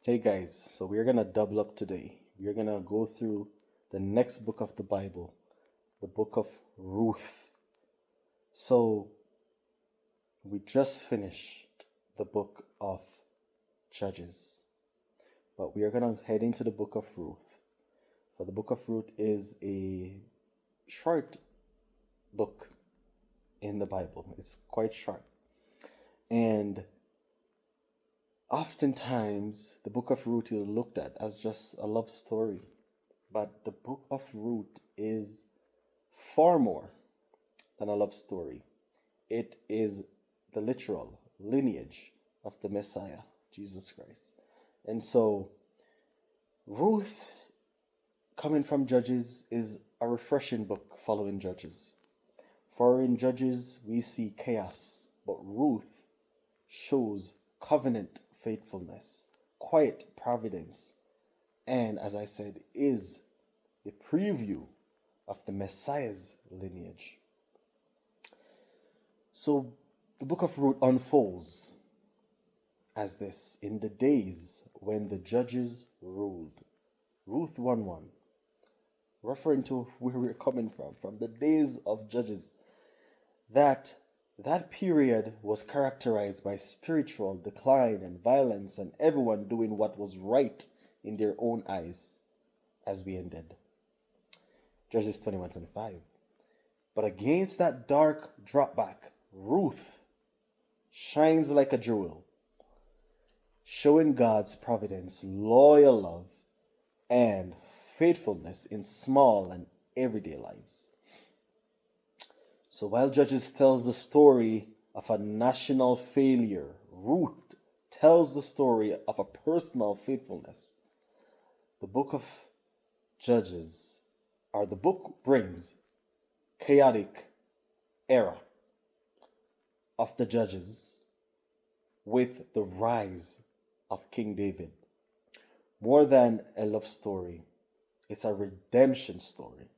Hey guys, so we're gonna double up today. We're gonna go through the next book of the Bible, the book of Ruth. So we just finished the book of Judges, but we are gonna head into the book of Ruth. So the book of Ruth is a short book in the Bible. It's quite short. And oftentimes the book of Ruth is looked at as just a love story. But the book of Ruth is far more than a love story. It is the literal lineage of the Messiah, Jesus Christ. And so, Ruth, coming from Judges, is a refreshing book following Judges. For in Judges, we see chaos, but Ruth shows covenant faithfulness, quiet providence, and as I said, is the preview of the Messiah's lineage. So the book of Ruth unfolds as this: in the days when the judges ruled. Ruth 1:1, referring to where we're coming from the days of judges. That period was characterized by spiritual decline and violence and everyone doing what was right in their own eyes, as we ended. Judges 21:25. But against that dark dropback, Ruth shines like a jewel, showing God's providence, loyal love, and faithfulness in small and everyday lives. So while Judges tells the story of a national failure, Ruth tells the story of a personal faithfulness. The book of Judges, or the book, brings chaotic era of the judges with the rise of King David. More than a love story, it's a redemption story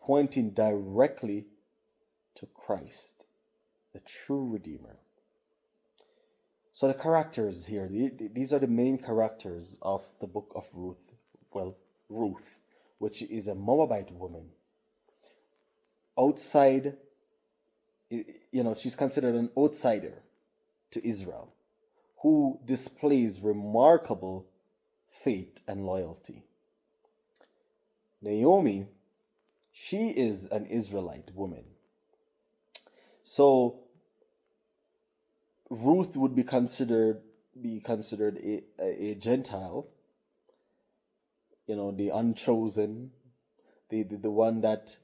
pointing directly to Christ, the true Redeemer. So the characters here, these are the main characters of the book of Ruth. Well, Ruth, which is a Moabite woman. Outside, she's considered an outsider to Israel, who displays remarkable faith and loyalty. Naomi, she is an Israelite woman. So Ruth would be considered a Gentile, the unchosen, the one that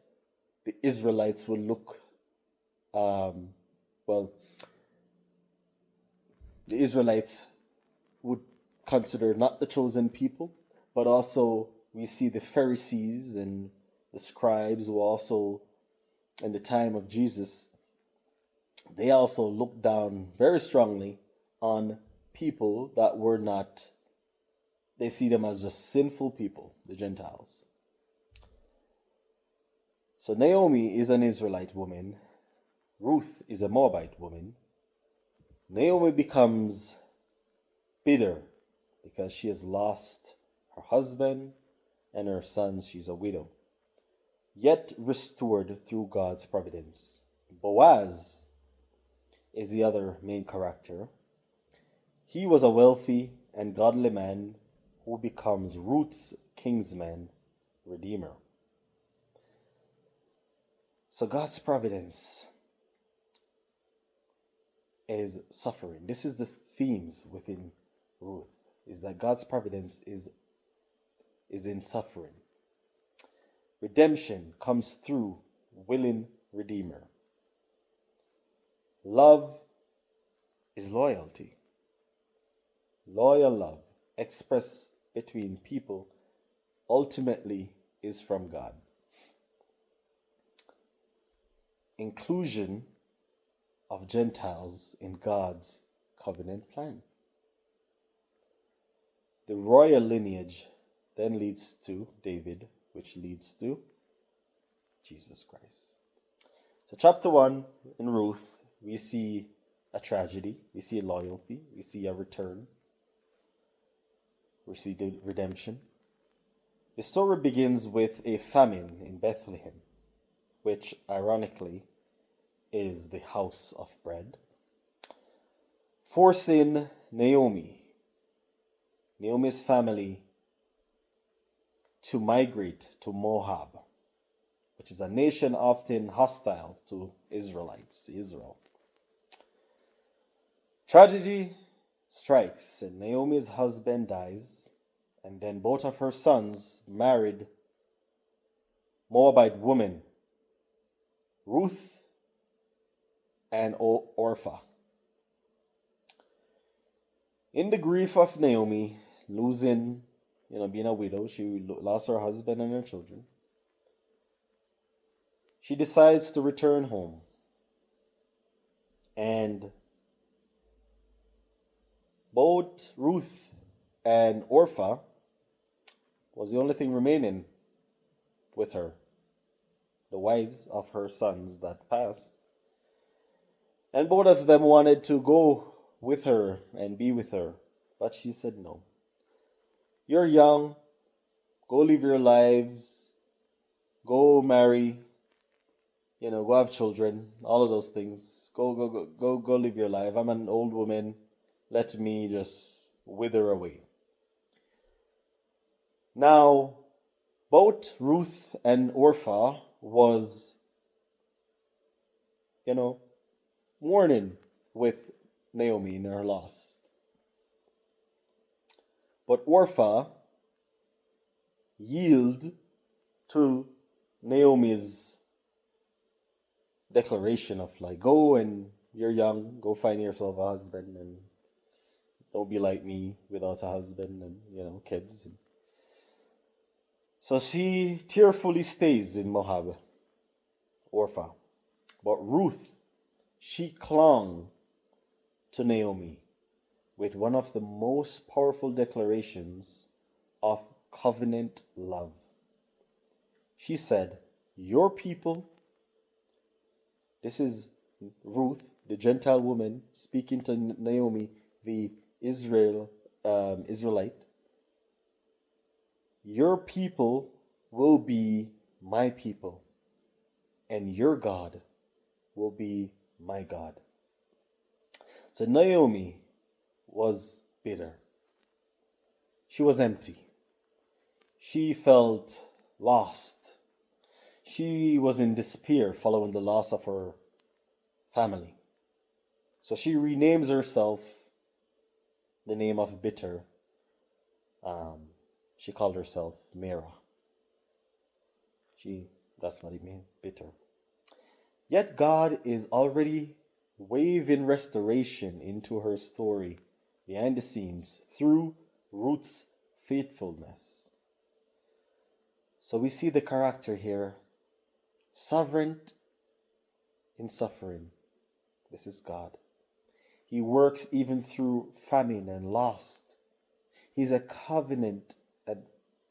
the Israelites would look, the Israelites would consider not the chosen people, but also we see the Pharisees and the scribes who also, in the time of Jesus, they also looked down very strongly on people that were not, they see them as just sinful people, the Gentiles. So Naomi is an Israelite woman. Ruth is a Moabite woman. Naomi becomes bitter because she has lost her husband and her sons. She's a widow, yet restored through God's providence. Boaz is the other main character. He was a wealthy and godly man who becomes Ruth's kinsman redeemer. So God's providence is suffering. This is the themes within Ruth, is that God's providence is in suffering. Redemption comes through willing redeemer. Love is loyalty. Loyal love expressed between people ultimately is from God. Inclusion of Gentiles in God's covenant plan. The royal lineage then leads to David, which leads to Jesus Christ. So chapter 1 in Ruth, we see a tragedy, we see a loyalty, we see a return. receive redemption. The story begins with a famine in Bethlehem, which ironically is the house of bread, forcing Naomi's family, to migrate to Moab, which is a nation often hostile to Israel. Tragedy strikes, and Naomi's husband dies, and then both of her sons married Moabite women, Ruth and Orpah. In the grief of Naomi, losing, being a widow, she lost her husband and her children. She decides to return home. And both Ruth and Orpah was the only thing remaining with her, the wives of her sons that passed. And both of them wanted to go with her and be with her, but she said no. You're young, go live your lives, go marry, go have children, all of those things. Go live your life. I'm an old woman. Let me just wither away. Now, both Ruth and Orpah was, mourning with Naomi in her loss. But Orpah yielded to Naomi's declaration of go, and you're young, go find yourself a husband, and don't be like me without a husband and kids. So she tearfully stays in Moab, Orpah. But Ruth, she clung to Naomi with one of the most powerful declarations of covenant love. She said, your people, this is Ruth, the Gentile woman, speaking to Naomi, the Israelite, your people will be my people, and your God will be my God. So Naomi was bitter. She was empty. She felt lost. She was in despair following the loss of her family. So she renames herself the name of bitter. She called herself Mara. That's what it means, bitter. Yet God is already waving restoration into her story behind the scenes through Ruth's faithfulness. So we see the character here, sovereign in suffering. This is God. He works even through famine and loss. He's a covenant and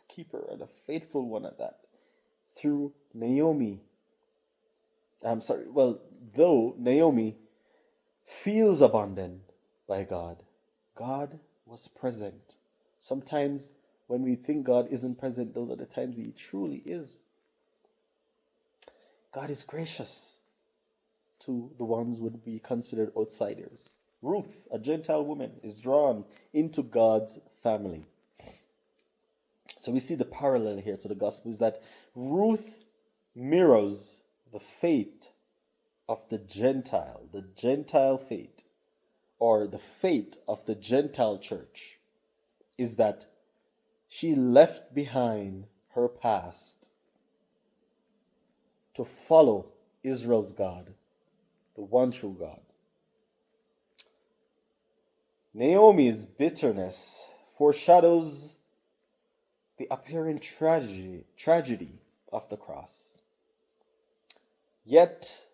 keeper and a faithful one at that. Through Naomi. Though Naomi feels abandoned by God, God was present. Sometimes when we think God isn't present, those are the times He truly is. God is gracious to the ones who would be considered outsiders. Ruth, a Gentile woman, is drawn into God's family. So we see the parallel here to the gospel is that Ruth mirrors the fate of the Gentile fate, or the fate of the Gentile church, is that she left behind her past to follow Israel's God, the one true God. Naomi's bitterness foreshadows the apparent tragedy of the cross. Yet,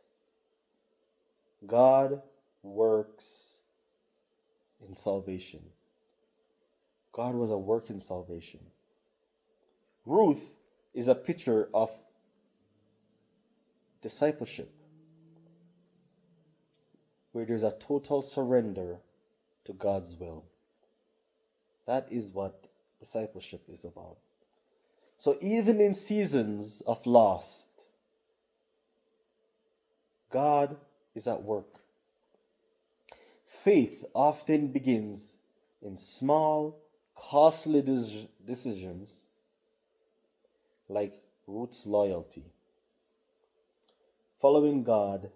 God works in salvation. God was at work in salvation. Ruth is a picture of discipleship, where there's a total surrender to God's will. That is what discipleship is about. So even in seasons of loss, God is at work. Faith often begins in small, costly decisions like Ruth's loyalty. Following God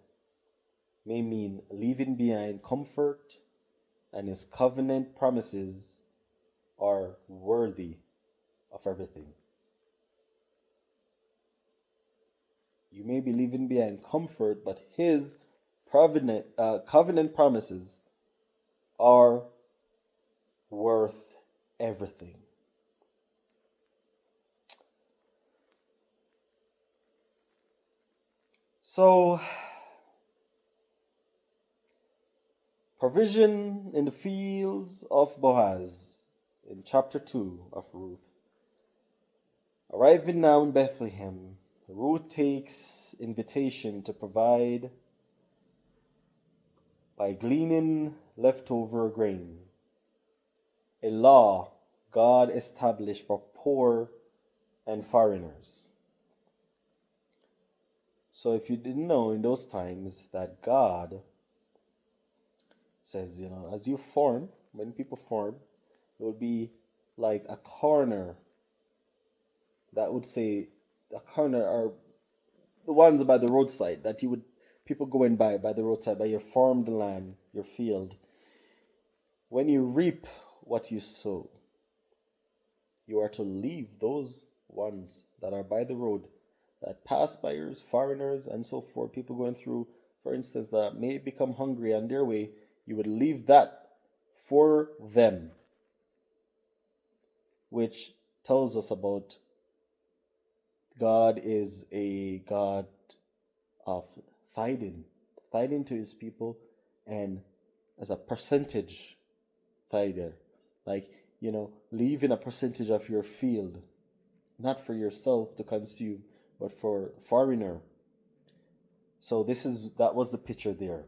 may mean leaving behind comfort, and his covenant promises are worthy of everything. You may be leaving behind comfort, but his covenant promises are worth everything. So, provision in the fields of Boaz in chapter 2 of Ruth. Arriving now in Bethlehem, Ruth takes invitation to provide by gleaning leftover grain, a law God established for poor and foreigners. So if you didn't know in those times that God says, as you form, when people form, it would be like a corner that would say, a corner are the ones by the roadside that people going by the roadside, by your farmed land, your field. When you reap what you sow, you are to leave those ones that are by the road, that passers, foreigners, and so forth, people going through, for instance, that may become hungry on their way, you would leave that for them, which tells us about God is a God of tithing to his people, and as a percentage tither, like, leaving a percentage of your field, not for yourself to consume, but for foreigner. So that was the picture there.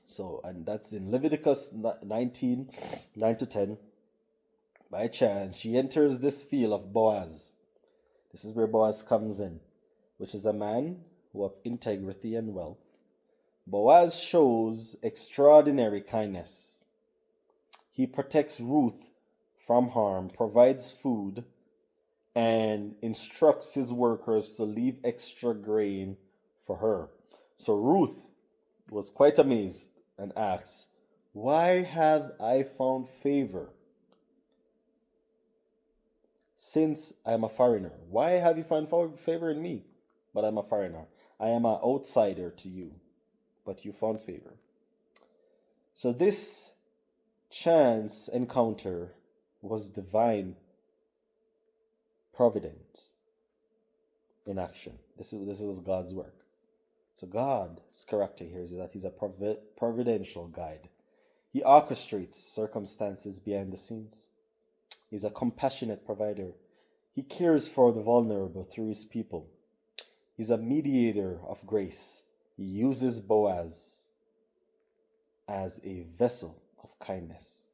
So, and that's in Leviticus 19, 9-10. By chance, she enters this field of Boaz. This is where Boaz comes in, which is a man of integrity and wealth. Boaz shows extraordinary kindness. He protects Ruth from harm, provides food, and instructs his workers to leave extra grain for her. So Ruth was quite amazed and asks, "Why have I found favor? Since I am a foreigner, why have you found favor in me? But I'm a foreigner. I am an outsider to you, but you found favor." So this chance encounter was divine providence in action. This was God's work. So God's character here is that he's a providential guide. He orchestrates circumstances behind the scenes. He's a compassionate provider. He cares for the vulnerable through his people. He's a mediator of grace. He uses Boaz as a vessel of kindness.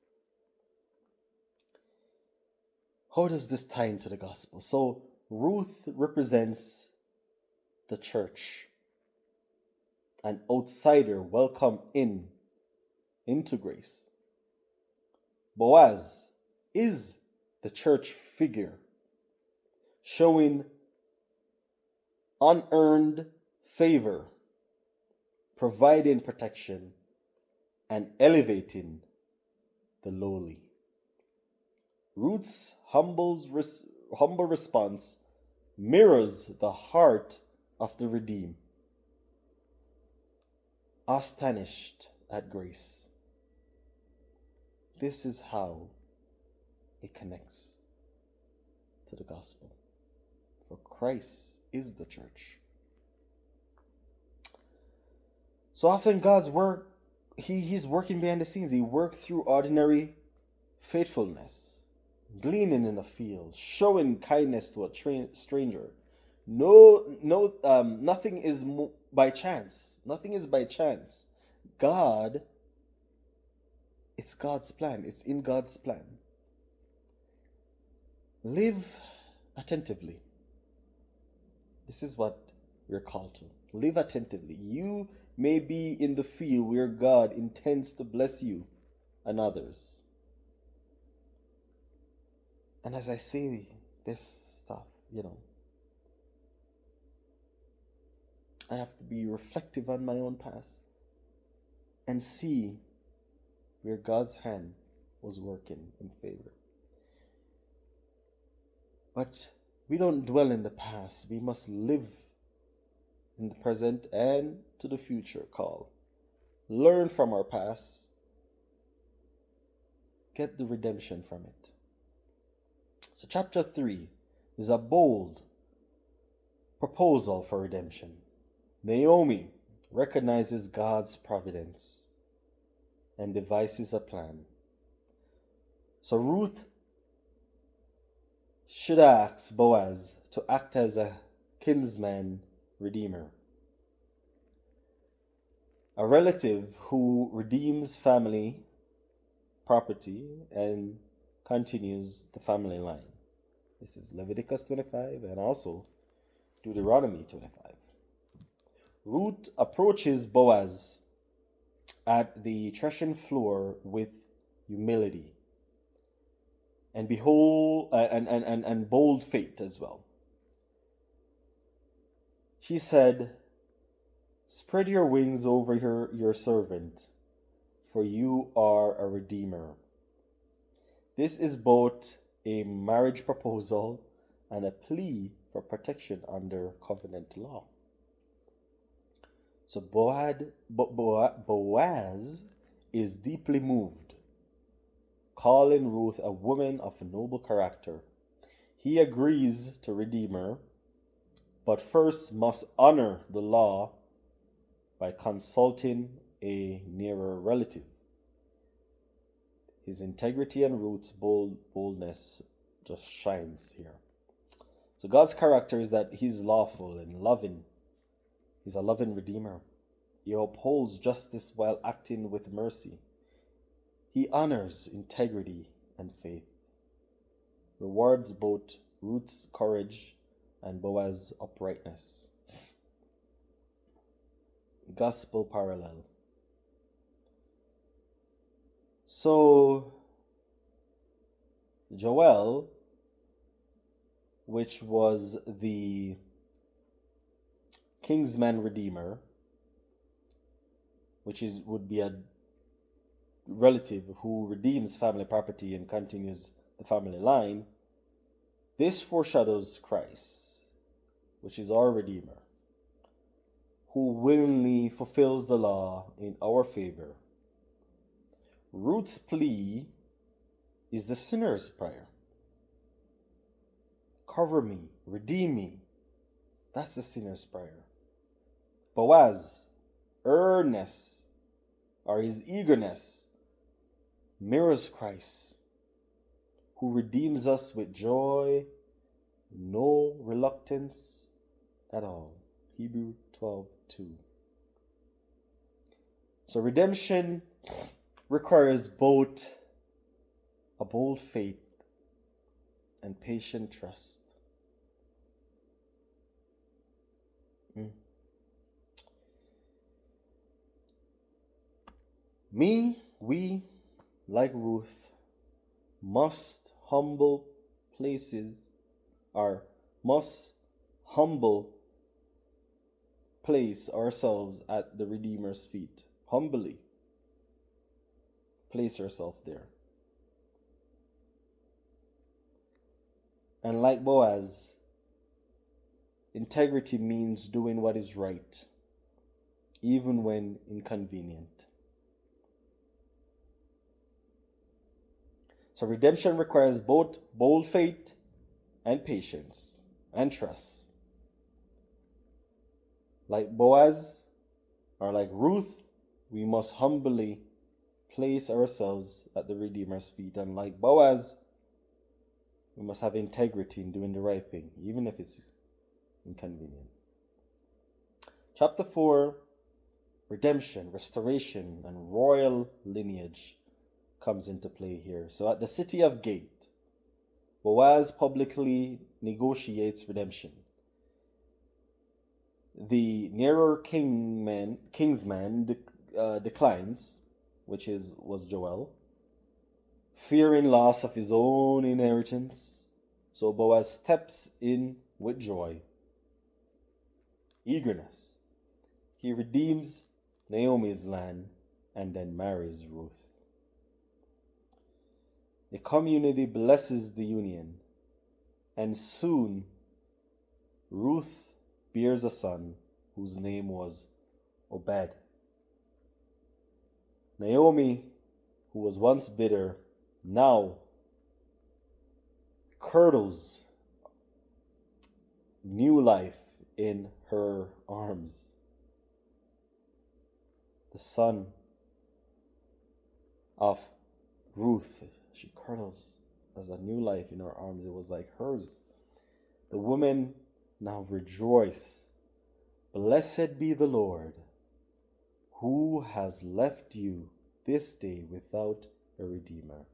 How does this tie into the gospel? So Ruth represents the church, an outsider welcome into grace. Boaz is the church figure, showing unearned favor, providing protection, and elevating the lowly. Ruth's humble response mirrors the heart of the redeemed, astonished at grace. This is how it connects to the gospel. For Christ is the church. So often God's work, He's working behind the scenes. He worked through ordinary faithfulness, gleaning in a field, showing kindness to a stranger. Nothing is by chance. Nothing is by chance. It's God's plan. It's in God's plan. Live attentively. This is what we're called to. Live attentively. You may be in the field where God intends to bless you and others. And as I say this stuff, I have to be reflective on my own past and see where God's hand was working in favor. But we don't dwell in the past. We must live in the present and to the future call. Learn from our past. Get the redemption from it. So chapter 3 is a bold proposal for redemption. Naomi recognizes God's providence and devises a plan. So Ruth should ask Boaz to act as a kinsman redeemer, a relative who redeems family property and continues the family line. This is Leviticus 25 and also Deuteronomy 25. Ruth approaches Boaz at the threshing floor with humility and and bold faith as well. She said, "Spread your wings over your servant, for you are a redeemer." This is both a marriage proposal and a plea for protection under covenant law. So Boaz is deeply moved, calling Ruth a woman of noble character. He agrees to redeem her, but first must honor the law by consulting a nearer relative. His integrity and Ruth's boldness just shines here. So God's character is that he's lawful and loving. He's a loving redeemer. He upholds justice while acting with mercy. He honors integrity and faith, rewards both Ruth's courage and Boaz's uprightness. Gospel parallel. So, Joel, which was the kinsman redeemer, would be a relative who redeems family property and continues the family line. This foreshadows Christ, which is our redeemer, who willingly fulfills the law in our favor. Ruth's plea is the sinner's prayer. Cover me, redeem me. That's the sinner's prayer. Boaz, earnest, or his eagerness, mirrors Christ, who redeems us with joy, no reluctance at all. Hebrews 12:2. So redemption requires both a bold faith and patient trust. We, like Ruth, must humble place ourselves at the Redeemer's feet. Humbly place yourself there. And like Boaz, integrity means doing what is right, even when inconvenient. So redemption requires both bold faith and patience and trust. Like Boaz, or like Ruth, we must humbly place ourselves at the Redeemer's feet. And like Boaz, we must have integrity in doing the right thing, even if it's inconvenient. Chapter 4, redemption, restoration, and royal lineage comes into play here. So at the city of Gate, Boaz publicly negotiates redemption. The nearer kingsman declines, which was Joel, fearing loss of his own inheritance. So Boaz steps in with joy, eagerness. He redeems Naomi's land and then marries Ruth. The community blesses the union, and soon Ruth bears a son whose name was Obed. Naomi, who was once bitter, now curdles new life in her arms. The son of Ruth, she curdles as a new life in her arms. It was like hers. The women now rejoice. Blessed be the Lord, who has left you this day without a redeemer.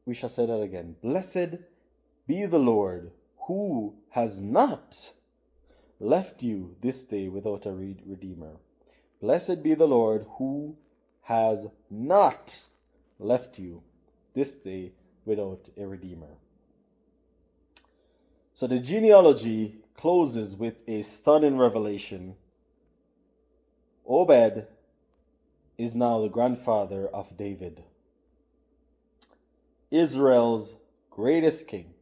We shall say that again. Blessed be the Lord, who has not left you this day without a redeemer. Blessed be the Lord, who has not left you this day without a redeemer. So the genealogy closes with a stunning revelation. Obed is now the grandfather of David, Israel's greatest king,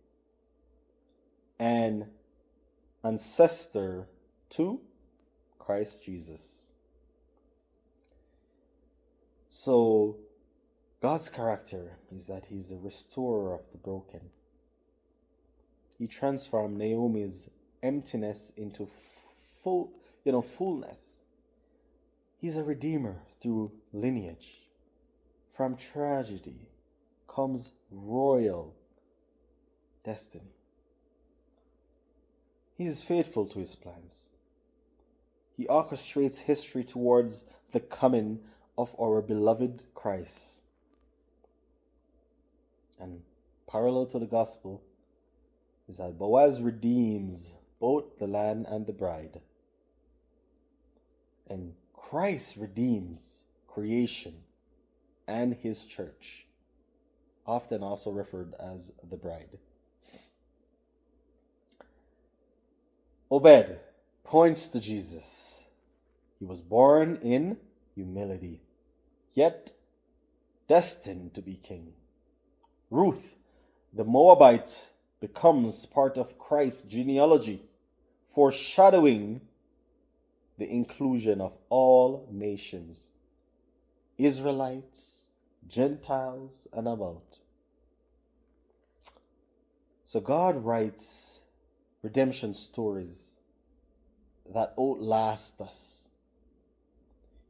and ancestor to Christ Jesus. So God's character is that he's a restorer of the broken. He transformed Naomi's emptiness into fullness. He's a redeemer through lineage. From tragedy comes royal destiny. He is faithful to his plans. He orchestrates history towards the coming of our beloved Christ. And parallel to the gospel is that Boaz redeems both the land and the bride. And Christ redeems creation and his church, often also referred as the bride. Obed points to Jesus. He was born in humility, yet destined to be king. Ruth, the Moabite, becomes part of Christ's genealogy, foreshadowing the inclusion of all nations, Israelites, Gentiles, and about. So God writes redemption stories that outlast us.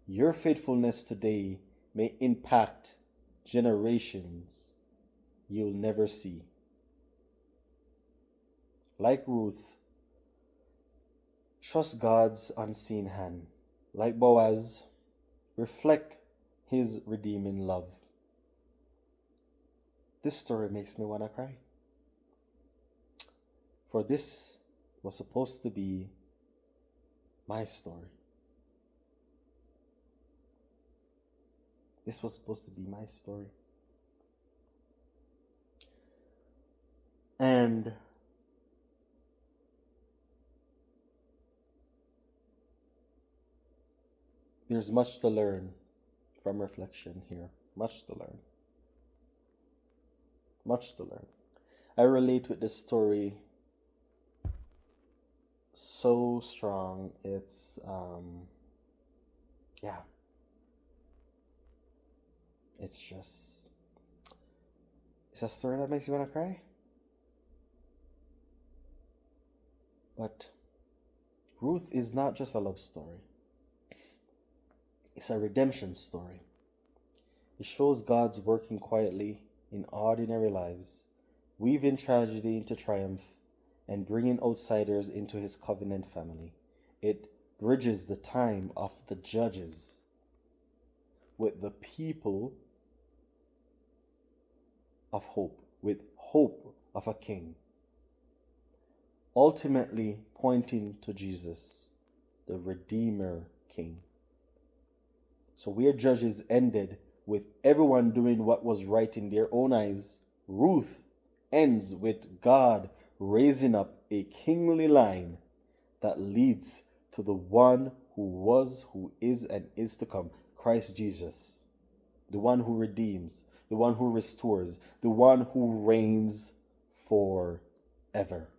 Your faithfulness today may impact generations you'll never see. Like Ruth, trust God's unseen hand. Like Boaz, reflect his redeeming love. This story makes me want to cry. For this was supposed to be my story. This was supposed to be my story. And there's much to learn from reflection here. Much to learn. Much to learn. I relate with this story so strong. It's it's a story that makes you want to cry. But Ruth is not just a love story. It's a redemption story. It shows God's working quietly in ordinary lives, weaving tragedy into triumph, and bringing outsiders into his covenant family. It bridges the time of the judges with the people of hope, with hope of a king, ultimately pointing to Jesus, the Redeemer King. So where Judges ended with everyone doing what was right in their own eyes, Ruth ends with God raising up a kingly line that leads to the one who was, who is, and is to come, Christ Jesus, the one who redeems, the one who restores, the one who reigns forever.